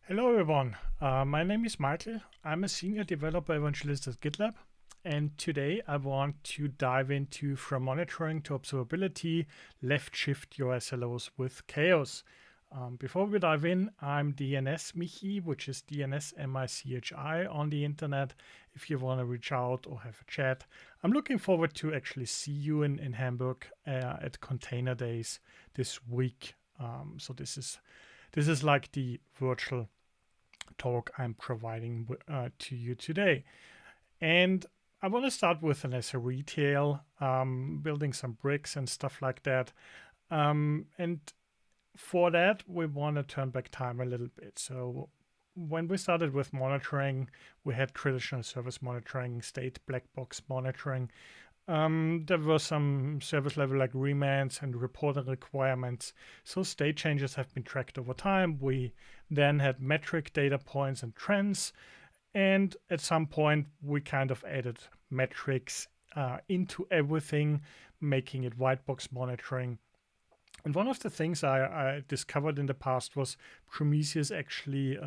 Hello everyone, my name is Michael. I'm a senior developer evangelist at GitLab, and today I want to dive into from monitoring to observability, left shift your SLOs with chaos. Before we dive in, I'm DNS Michi, which is DNS MICHI on the internet. If you want to reach out or have a chat, I'm looking forward to actually see you in Hamburg at ContainerDays this week. So this is like the virtual talk I'm providing to you today. And I want to start with an SRE tale, building some bricks and stuff like that. And for that, we want to turn back time a little bit. So when we started with monitoring, we had traditional service monitoring, state black box monitoring. There were some service level agreements and reporting requirements. So state changes have been tracked over time. We then had metric data points and trends. And at some point, we kind of added metrics into everything, making it white box monitoring. And one of the things I discovered in the past was Prometheus actually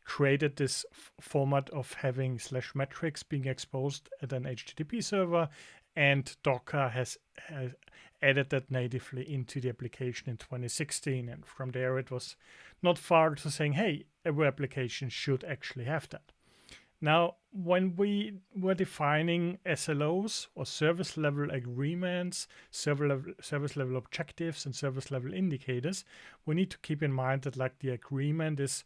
created this format of having /metrics being exposed at an HTTP server, and Docker has added that natively into the application in 2016. And from there, it was not far to saying, hey, every application should actually have that. Now, when we were defining SLOs or service level agreements, service level objectives, and service level indicators, we need to keep in mind that like the agreement is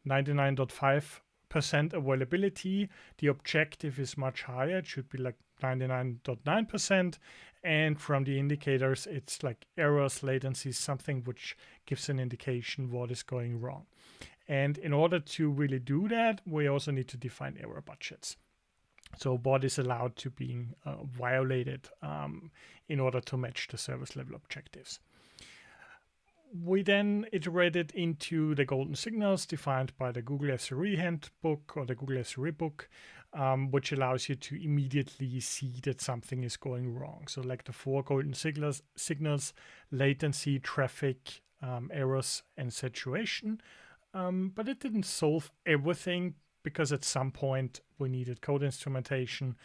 99.5% availability. The objective is much higher. It should be like 99.9%. And from the indicators, it's like errors, latency, something which gives an indication what is going wrong. And in order to really do that, we also need to define error budgets. So what is allowed to be violated in order to match the service level objectives. We then iterated into the golden signals defined by the Google SRE handbook or the Google SRE book, which allows you to immediately see that something is going wrong. So like the four golden signals, latency, traffic, errors, and saturation. But it didn't solve everything because at some point we needed code instrumentation,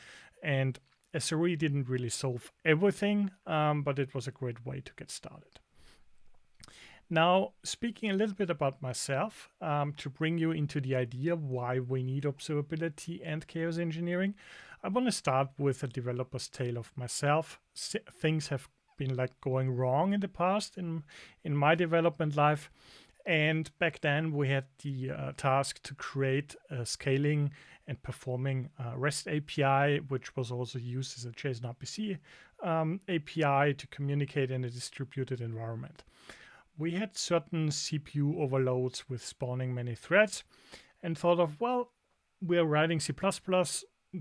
and SRE didn't really solve everything, but it was a great way to get started. Now, speaking a little bit about myself, to bring you into the idea why we need observability and chaos engineering, I want to start with a developer's tale of myself. Things have been like going wrong in the past in my development life. And back then we had the task to create a scaling and performing REST API, which was also used as a JSON RPC API to communicate in a distributed environment. We had certain CPU overloads with spawning many threads and thought of, well, we're writing C++.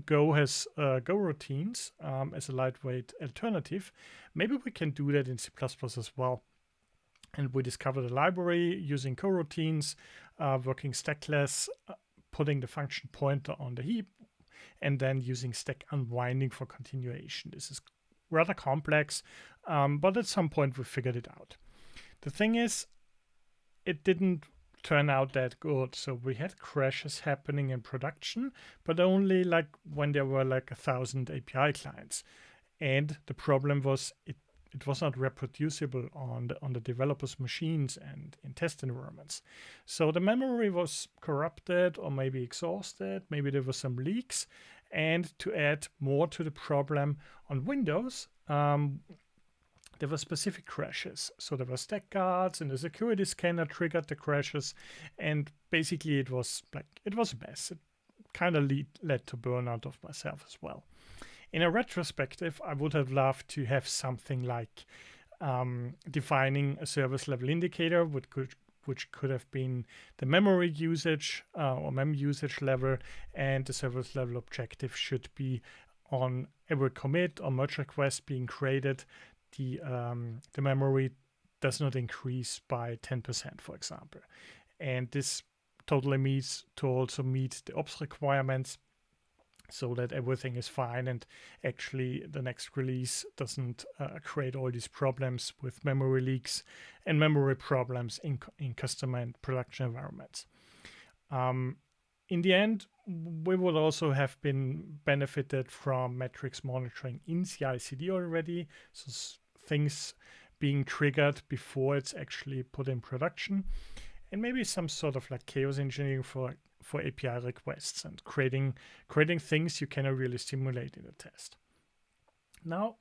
Go has Go routines as a lightweight alternative. Maybe we can do that in C++ as well. And we discovered a library using coroutines, working stackless, putting the function pointer on the heap, and then using stack unwinding for continuation. This is rather complex, but at some point we figured it out. The thing is, it didn't turn out that good. So we had crashes happening in production, but only like when there were like 1,000 API clients. And the problem was it was not reproducible on the developers' machines and in test environments. So the memory was corrupted or maybe exhausted. Maybe there were some leaks. And to add more to the problem, on Windows, there were specific crashes. So there were stack guards and the security scanner triggered the crashes. And basically it was a mess. It kind of led to burnout of myself as well. In a retrospective, I would have loved to have something like defining a service level indicator, which could have been the memory usage or mem usage level, and the service level objective should be on every commit or merge request being created. The memory does not increase by 10%, for example. And this totally meets to also meet the ops requirements. so that everything is fine and actually the next release doesn't create all these problems with memory leaks and memory problems in customer and production environments. In the end, we would also have been benefited from metrics monitoring in CI/CD already, so things being triggered before it's actually put in production, and maybe some sort of like chaos engineering for API requests and creating things you cannot really simulate in a test. Now,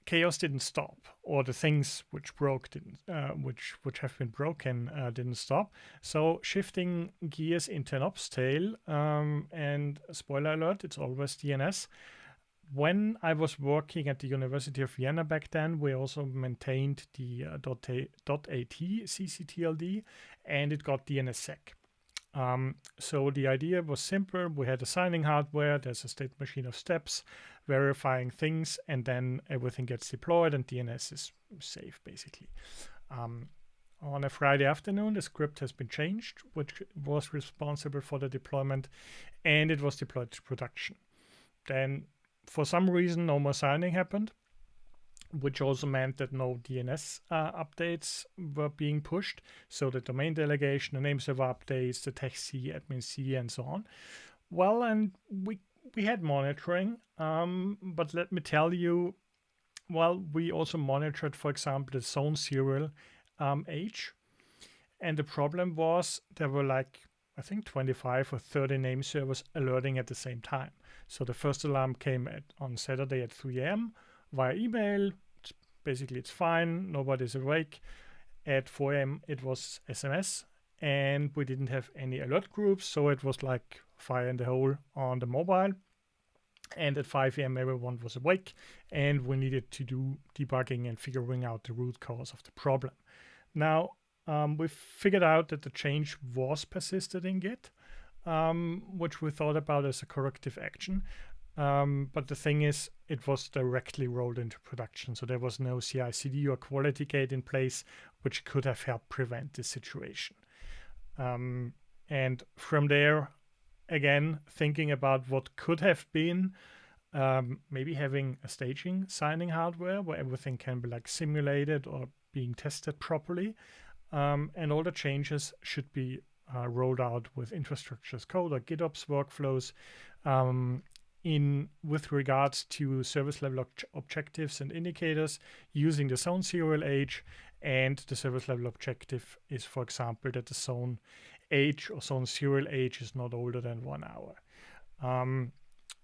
chaos didn't stop, or the things which broke didn't, which have been broken didn't stop. So shifting gears into an ops tale, and spoiler alert, it's always DNS. When I was working at the University of Vienna back then, we also maintained the .at ccTLD, and it got DNSSEC. So the idea was simple. We had a signing hardware, there's a state machine of steps, verifying things, and then everything gets deployed and DNS is safe, basically. On a Friday afternoon, the script has been changed, which was responsible for the deployment, and it was deployed to production. Then, for some reason, no more signing happened, which also meant that no DNS updates were being pushed. So the domain delegation, the name server updates, the TextC, admin C, and so on. Well, and we had monitoring, but let me tell you, well, we also monitored, for example, the zone serial age. And the problem was there were like, I think 25 or 30 name servers alerting at the same time. So the first alarm came on Saturday at 3 a.m. via email. Basically, it's fine. Nobody's awake. At 4 a.m., it was SMS, and we didn't have any alert groups. So it was like fire in the hole on the mobile. And at 5 a.m., everyone was awake, and we needed to do debugging and figuring out the root cause of the problem. Now, we figured out that the change was persisted in Git, which we thought about as a corrective action. But the thing is, it was directly rolled into production. So there was no CI/CD or quality gate in place, which could have helped prevent this situation. And from there, again, thinking about what could have been, maybe having a staging signing hardware where everything can be like simulated or being tested properly. And all the changes should be rolled out with infrastructure as code or GitOps workflows with regards to service level objectives and indicators using the zone serial age. And the service level objective is, for example, that the zone age or zone serial age is not older than 1 hour.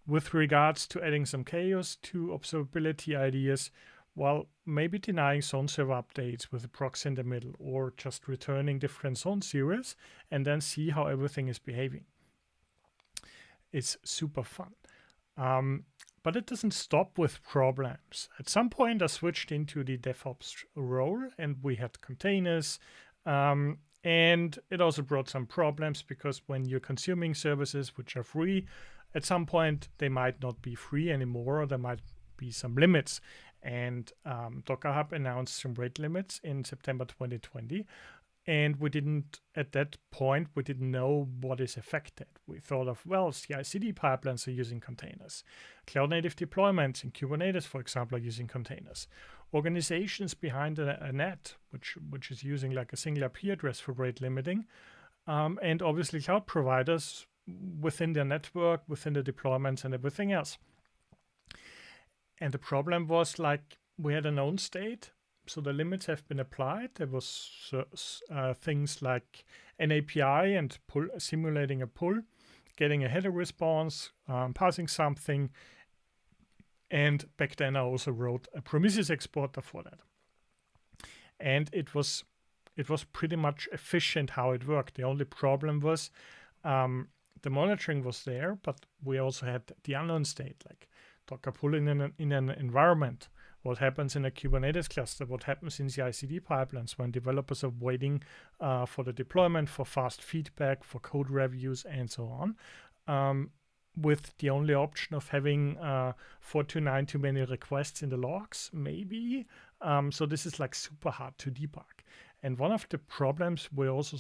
With regards to adding some chaos to observability ideas, well, maybe denying zone server updates with a proxy in the middle, or just returning different zone serials and then see how everything is behaving. It's super fun. But it doesn't stop with problems. At some point, I switched into the DevOps role, and we had containers. And it also brought some problems, because when you're consuming services which are free, at some point they might not be free anymore, or there might be some limits. And Docker Hub announced some rate limits in September 2020. And at that point, we didn't know what is affected. We thought of, well, CI/CD pipelines are using containers. Cloud native deployments in Kubernetes, for example, are using containers. Organizations behind a net, which is using like a single IP address for rate limiting. And obviously cloud providers within their network, within the deployments and everything else. And the problem was, like, we had a known state, so the limits have been applied. There was things like an API and simulating a pull, getting a header response, passing something. And back then I also wrote a Prometheus exporter for that. And it was pretty much efficient how it worked. The only problem was the monitoring was there, but we also had the unknown state, like Docker pull in an environment. What happens in a Kubernetes cluster? What happens in CI/CD pipelines when developers are waiting for the deployment, for fast feedback, for code reviews, and so on? With the only option of having 429 too many requests in the logs, maybe. So this is like super hard to debug. And one of the problems we also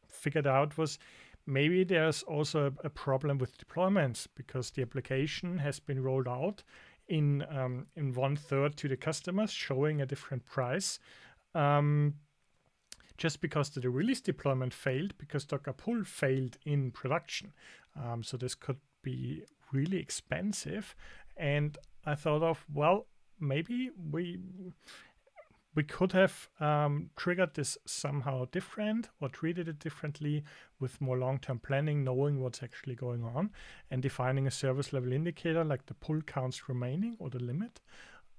figured out was maybe there's also a problem with deployments because the application has been rolled out in 1/3 to the customers, showing a different price. Just because the release deployment failed, because Docker pull failed in production. So this could be really expensive. And I thought of, well, maybe we could have triggered this somehow different or treated it differently with more long-term planning, knowing what's actually going on, and defining a service level indicator like the pull counts remaining or the limit.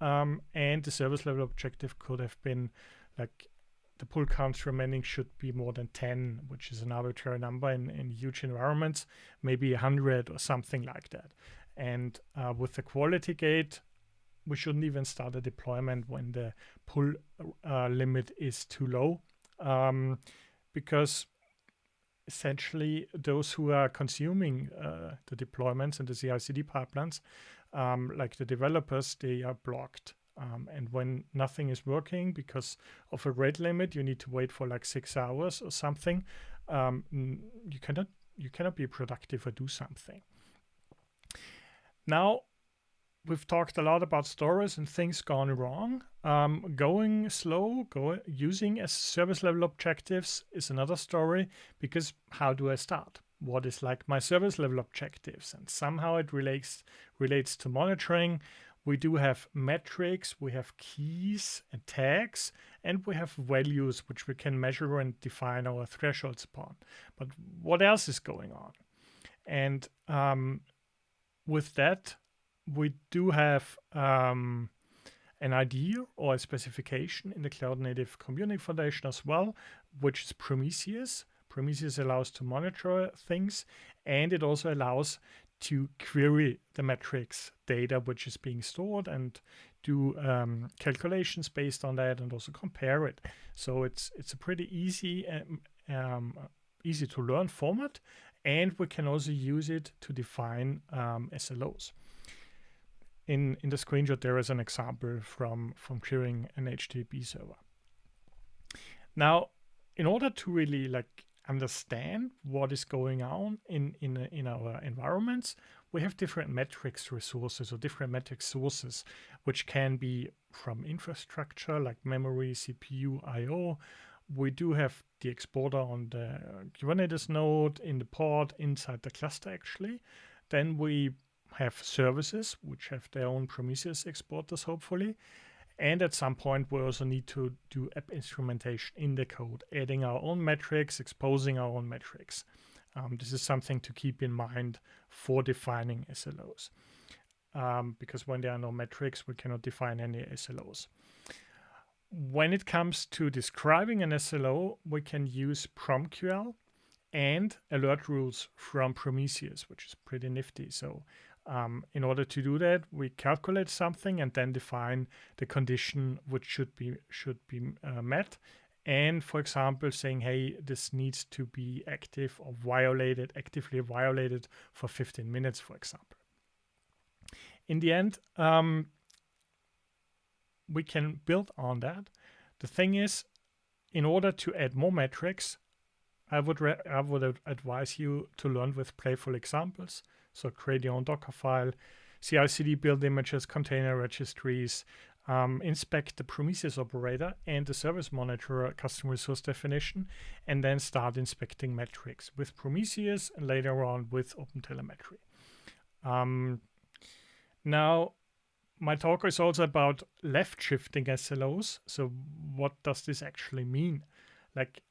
And the service level objective could have been like the pull counts remaining should be more than 10, which is an arbitrary number in huge environments, maybe 100 or something like that. And with the quality gate, we shouldn't even start a deployment when the pull limit is too low, because essentially those who are consuming the deployments and the CI/CD pipelines, like the developers, they are blocked. And when nothing is working because of a rate limit, you need to wait for like 6 hours or something. You cannot be productive or do something. Now, we've talked a lot about stories and things gone wrong. Going slow, using as service level objectives is another story, because how do I start? What is like my service level objectives? And somehow it relates to monitoring. We do have metrics, we have keys and tags, and we have values which we can measure and define our thresholds upon. But what else is going on? And with that, we do have an idea or a specification in the Cloud Native Community Foundation as well, which is Prometheus. Prometheus allows to monitor things, and it also allows to query the metrics data which is being stored and do calculations based on that, and also compare it. So it's a pretty easy to learn format, and we can also use it to define SLOs. In the screenshot there is an example from querying an HTTP server. Now, in order to really like understand what is going on in our environments, we have different metrics resources or different metrics sources, which can be from infrastructure like memory, CPU, I/O. We do have the exporter on the Kubernetes node, in the pod, inside the cluster actually. Then we have services which have their own Prometheus exporters, hopefully. And at some point, we also need to do app instrumentation in the code, adding our own metrics, exposing our own metrics. This is something to keep in mind for defining SLOs, because when there are no metrics, we cannot define any SLOs. When it comes to describing an SLO, we can use PromQL and alert rules from Prometheus, which is pretty nifty. So in order to do that, we calculate something and then define the condition which should be met. And for example, saying, hey, this needs to be active or actively violated for 15 minutes, for example. In the end, we can build on that. The thing is, in order to add more metrics, I would advise you to learn with playful examples. So create your own Docker file, CI/CD build images, container registries, inspect the Prometheus operator and the service monitor custom resource definition, and then start inspecting metrics with Prometheus and later on with OpenTelemetry. Now, my talk is also about left shifting SLOs. So what does this actually mean? Like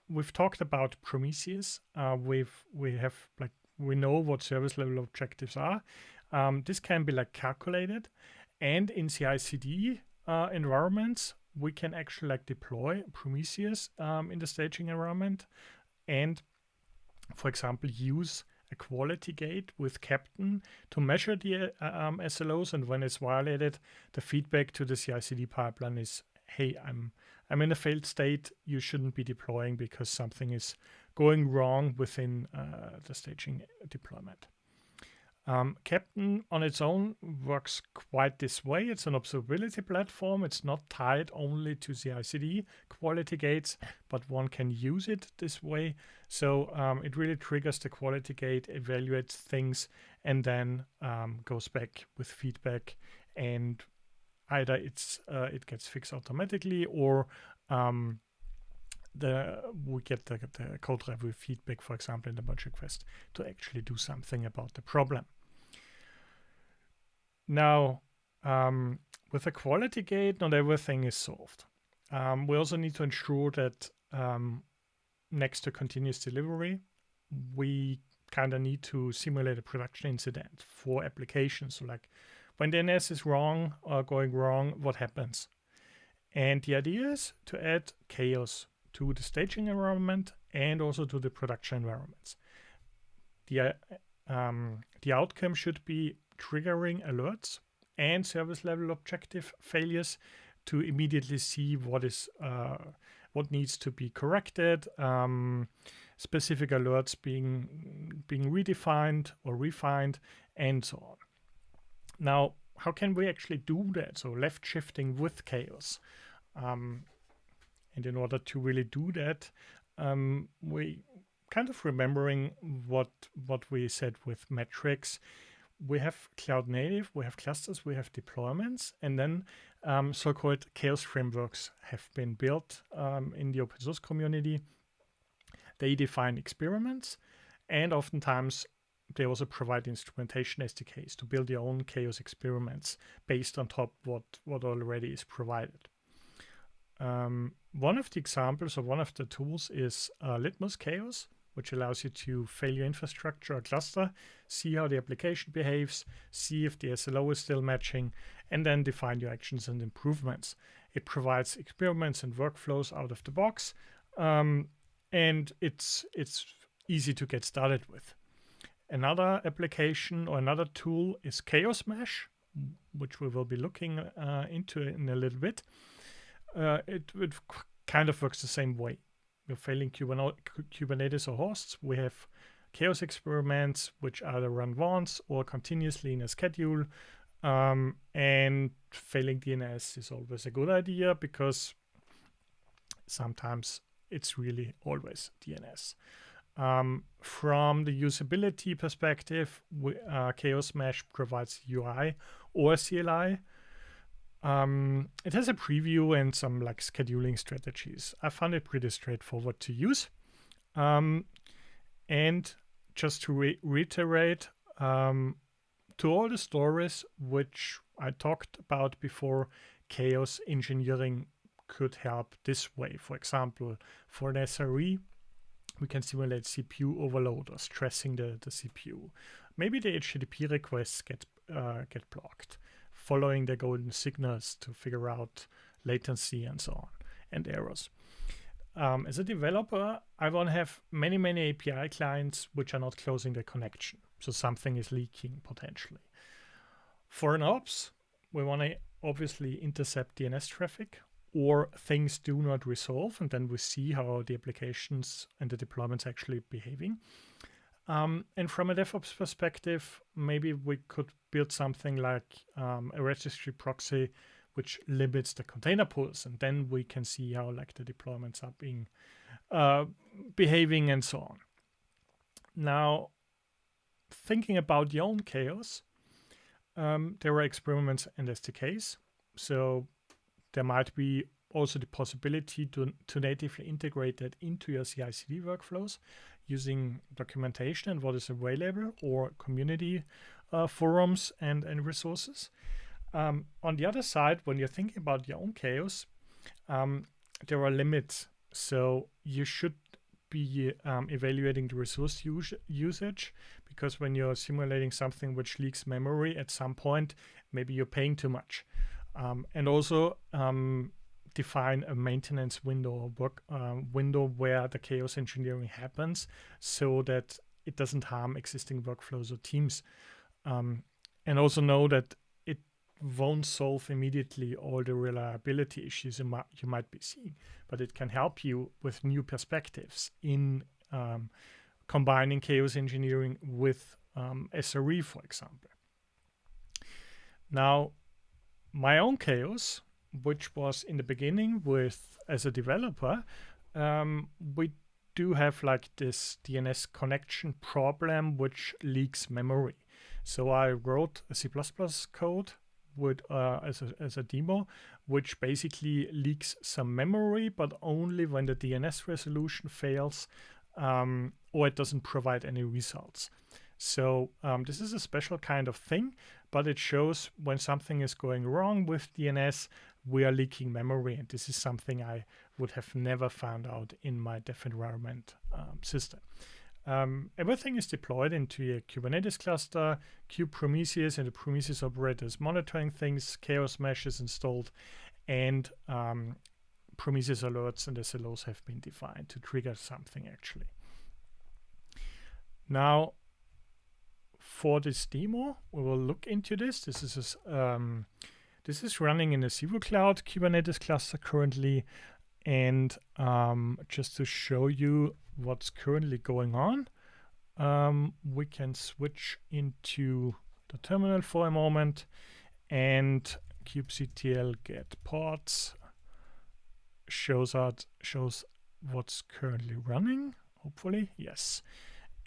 we've talked about Prometheus. We know what service level objectives are. This can be like calculated, and in CI/CD environments, we can actually like deploy Prometheus in the staging environment, and for example use a quality gate with Captain to measure the SLOs, and when it's violated, the feedback to the CI/CD pipeline is, hey, I'm in a failed state. You shouldn't be deploying because something is going wrong within the staging deployment. Captain on its own works quite this way. It's an observability platform. It's not tied only to CI/CD quality gates, but one can use it this way. So it really triggers the quality gate, evaluates things, and then goes back with feedback. And either it gets fixed automatically, or we get the code review feedback, for example, in the merge request, to actually do something about the problem. Now, with a quality gate, not everything is solved. We also need to ensure that next to continuous delivery, we kind of need to simulate a production incident for applications. So like when the NS is wrong or going wrong, what happens? And the idea is to add chaos to the staging environment and also to the production environments. The outcome should be triggering alerts and service level objective failures to immediately see what needs to be corrected, specific alerts being redefined or refined, and so on. Now, how can we actually do that? So left shifting with chaos. And in order to really do that, we kind of remembering what we said with metrics. We have cloud native, we have clusters, we have deployments, and then so-called chaos frameworks have been built in the open source community. They define experiments, and oftentimes they also provide instrumentation SDKs to build your own chaos experiments based on top what already is provided. One of the examples or one of the tools is Litmus Chaos, which allows you to fail your infrastructure or cluster, see how the application behaves, see if the SLO is still matching, and then define your actions and improvements. It provides experiments and workflows out of the box, and it's easy to get started with. Another application or another tool is Chaos Mesh, which we will be looking into in a little bit. It kind of works the same way. We're failing Kubernetes or hosts. We have chaos experiments, which either run once or continuously in a schedule. And failing DNS is always a good idea because sometimes it's really always DNS. From the usability perspective, Chaos Mesh provides UI or CLI. It has a preview and some like scheduling strategies. I found it pretty straightforward to use. And just to reiterate, to all the stories which I talked about before, chaos engineering could help this way. For example, for an SRE, we can simulate CPU overload or stressing the CPU. Maybe the HTTP requests get blocked, following the golden signals to figure out latency and so on, and errors. As a developer, I want to have many API clients which are not closing the connection, so something is leaking potentially. For an ops, we want to obviously intercept DNS traffic or things do not resolve, and then we see how the applications and the deployments actually behaving. And from a DevOps perspective, maybe we could build something like a registry proxy which limits the container pools, and then we can see how like the deployments are being behaving and so on. Now, thinking about your own chaos, there are experiments and SDKs, so there might be also the possibility to natively integrate that into your CI/CD workflows using documentation and what is available or community forums and resources. On the other side, when you're thinking about your own chaos, there are limits. So you should be evaluating the resource usage, because when you're simulating something which leaks memory at some point, maybe you're paying too much. And also define a maintenance window or window where the chaos engineering happens so that it doesn't harm existing workflows or teams. And also know that it won't solve immediately all the reliability issues you might be seeing, but it can help you with new perspectives in combining chaos engineering with SRE, for example. Now, my own chaos, which was in the beginning with as a developer, we do have like this DNS connection problem which leaks memory. So I wrote a C++ code with as a demo, which basically leaks some memory, but only when the DNS resolution fails or it doesn't provide any results. So this is a special kind of thing, but it shows when something is going wrong with DNS, we are leaking memory, and this is something I would have never found out in my dev environment system. Everything is deployed into a Kubernetes cluster, Prometheus, and the Prometheus operator is monitoring things, Chaos Mesh is installed, and Prometheus alerts and SLOs have been defined to trigger something actually. Now, for this demo, we will look into this. This is running in a Zero Cloud Kubernetes cluster currently, and just to show you what's currently going on, we can switch into the terminal for a moment, and kubectl get ports shows what's currently running. Hopefully, yes.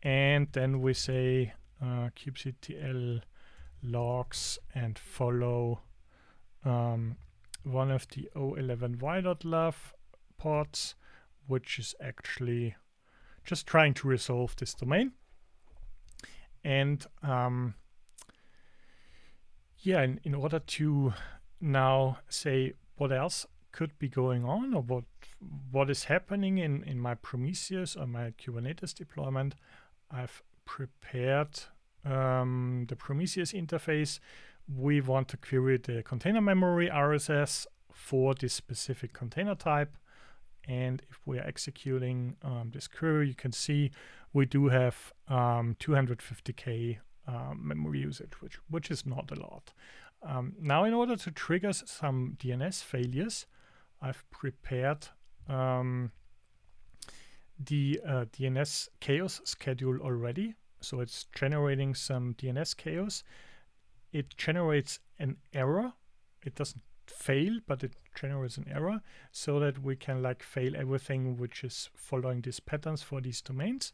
And then we say kubectl logs and follow one of the o11y.love ports, which is actually just trying to resolve this domain. And yeah, in order to now say what else could be going on, or what is happening in my Prometheus or my Kubernetes deployment, I've prepared the Prometheus interface. We want to query the container memory RSS for this specific container type. And if we are executing this query, you can see we do have 250K memory usage, which is not a lot. Now, in order to trigger some DNS failures, I've prepared the DNS chaos schedule already. So it's generating some DNS chaos. It generates an error. It doesn't fail, but it generates an error so that we can like fail everything which is following these patterns for these domains.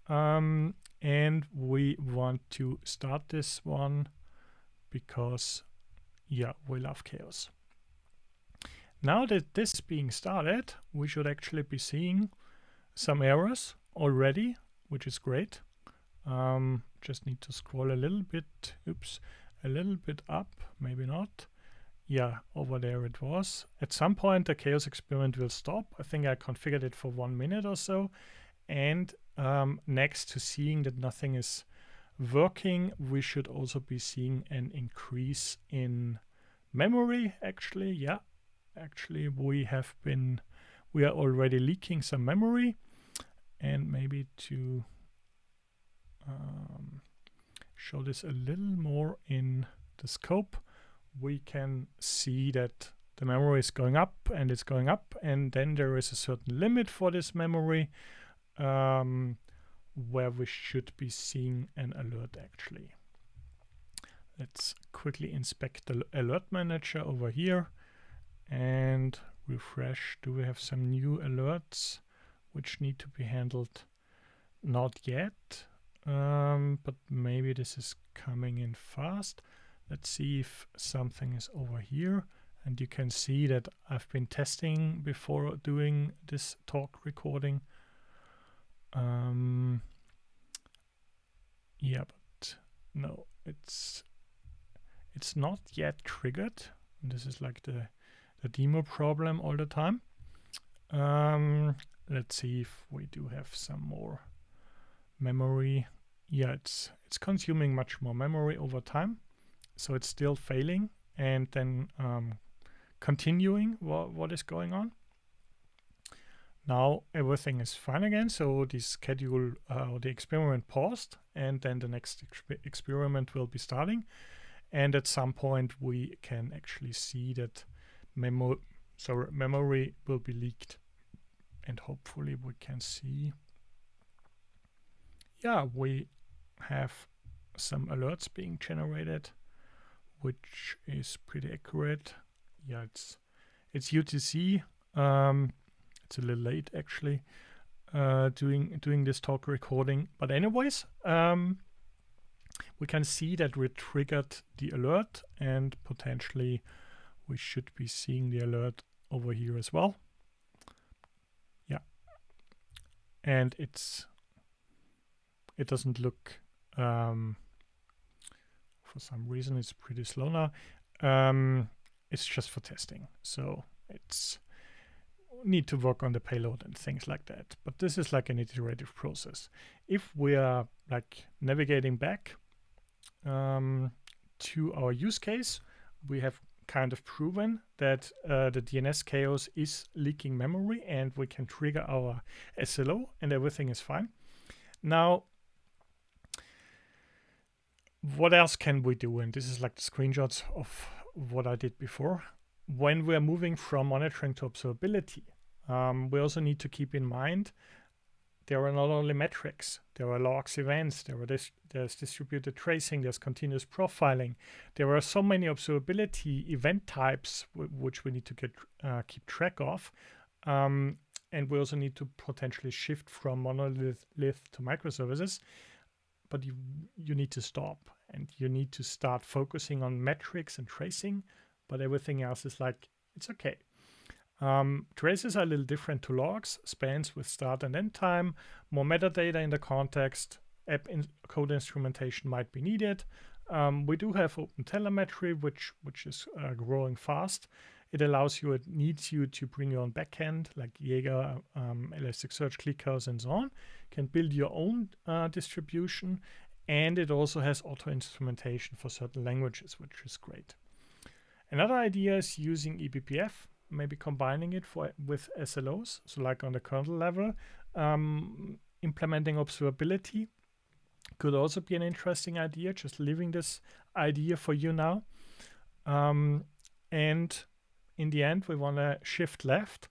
And we want to start this one because, yeah, we love chaos. Now that this is being started, we should actually be seeing some errors already, which is great. Just need to scroll a little bit, a little bit up, maybe not. Yeah, over there it was. At some point, the chaos experiment will stop. I think I configured it for 1 minute or so. And next to seeing that nothing is working, we should also be seeing an increase in memory, actually. Yeah, actually, we are already leaking some memory. And maybe to show this a little more in the scope, we can see that the memory is going up and it's going up, and then there is a certain limit for this memory where we should be seeing an alert actually. Let's quickly inspect the alert manager over here and refresh. Do we have some new alerts which need to be handled? Not yet, but maybe this is coming in fast. Let's see if something is over here. And you can see that I've been testing before doing this talk recording. Yeah, but no, it's not yet triggered. This is like the demo problem all the time. Let's see if we do have some more memory. Yeah, it's consuming much more memory over time. So it's still failing and then continuing what is going on. Now everything is fine again. So the schedule or the experiment paused, and then the next experiment will be starting. And at some point we can actually see that memory will be leaked. And hopefully we can see, yeah, we have some alerts being generated, which is pretty accurate. Yeah, it's UTC. It's a little late actually, doing this talk recording. But anyways, we can see that we triggered the alert, and potentially we should be seeing the alert over here as well. Yeah, and it doesn't look, for some reason it's pretty slow now. It's just for testing, so it's need to work on the payload and things like that. But this is like an iterative process. If we are like navigating back to our use case, we have kind of proven that the DNS chaos is leaking memory, and we can trigger our SLO and everything is fine. Now, what else can we do? And this is like the screenshots of what I did before. When we're moving from monitoring to observability, we also need to keep in mind there are not only metrics, there are logs, events, there's distributed tracing, there's continuous profiling. There are so many observability event types which we need to keep track of. And we also need to potentially shift from monolith to microservices. But you need to stop, and you need to start focusing on metrics and tracing, but everything else is like, it's okay. Traces are a little different to logs, spans with start and end time, more metadata in the context, code instrumentation might be needed. We do have OpenTelemetry, which is growing fast. It needs you to bring your own backend, like Jaeger, Elasticsearch, ClickHouse, and so on. You can build your own distribution, and it also has auto instrumentation for certain languages, which is great. Another idea is using eBPF, maybe combining it with SLOs, so like on the kernel level. Implementing observability could also be an interesting idea, just leaving this idea for you now. And in the end, we want to shift left.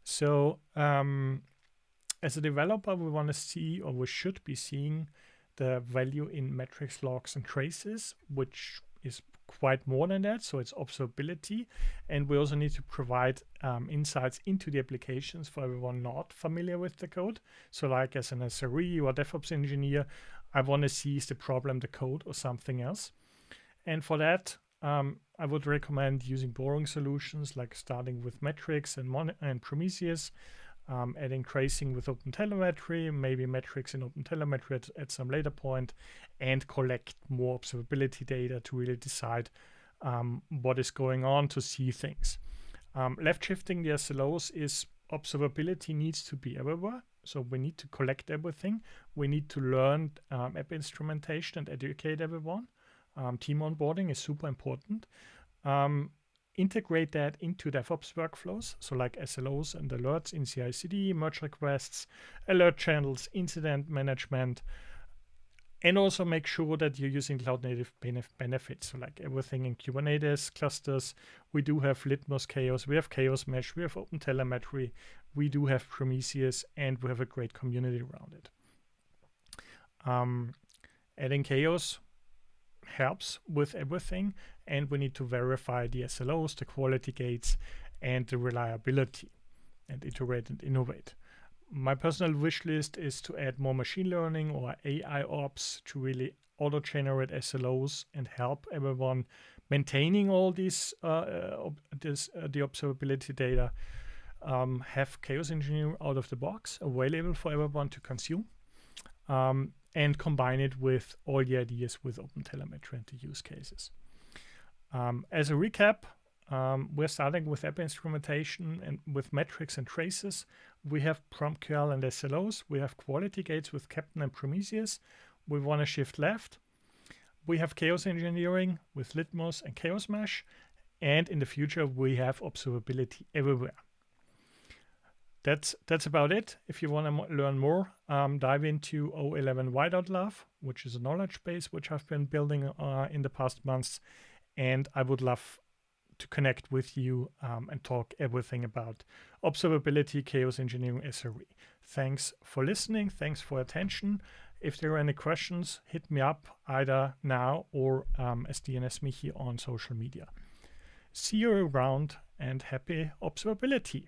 So as a developer, we want to see, or we should be seeing, the value in metrics, logs, and traces, which is quite more than that. So it's observability. And we also need to provide insights into the applications for everyone not familiar with the code. So like as an SRE or DevOps engineer, I want to see, is the problem the code or something else? And for that, I would recommend using boring solutions, like starting with metrics and Prometheus, adding tracing with OpenTelemetry, maybe metrics in OpenTelemetry at some later point, and collect more observability data to really decide what is going on, to see things. Left shifting the SLOs is observability needs to be everywhere. So we need to collect everything. We need to learn app instrumentation and educate everyone. Team onboarding is super important. Integrate that into DevOps workflows, so like SLOs and alerts in CI/CD, merge requests, alert channels, incident management, and also make sure that you're using cloud native benefits, so like everything in Kubernetes clusters. We do have Litmus Chaos, we have Chaos Mesh, we have OpenTelemetry, we do have Prometheus, and we have a great community around it. Adding Chaos helps with everything, and we need to verify the SLOs, the quality gates, and the reliability, and iterate and innovate. My personal wish list is to add more machine learning or AI ops to really auto-generate SLOs and help everyone maintaining all these the observability data. Have chaos engineering out of the box available for everyone to consume. And combine it with all the ideas with OpenTelemetry and the use cases. As a recap, we're starting with app instrumentation and with metrics and traces. We have PromQL and SLOs. We have quality gates with Captain and Prometheus. We want to shift left. We have chaos engineering with Litmus and Chaos Mesh. And in the future, we have observability everywhere. That's about it. If you want to learn more, dive into O11y.love, which is a knowledge base which I've been building in the past months. And I would love to connect with you and talk everything about observability, chaos engineering, SRE. Thanks for listening. Thanks for attention. If there are any questions, hit me up either now or as DNS Michi on social media. See you around and happy observability.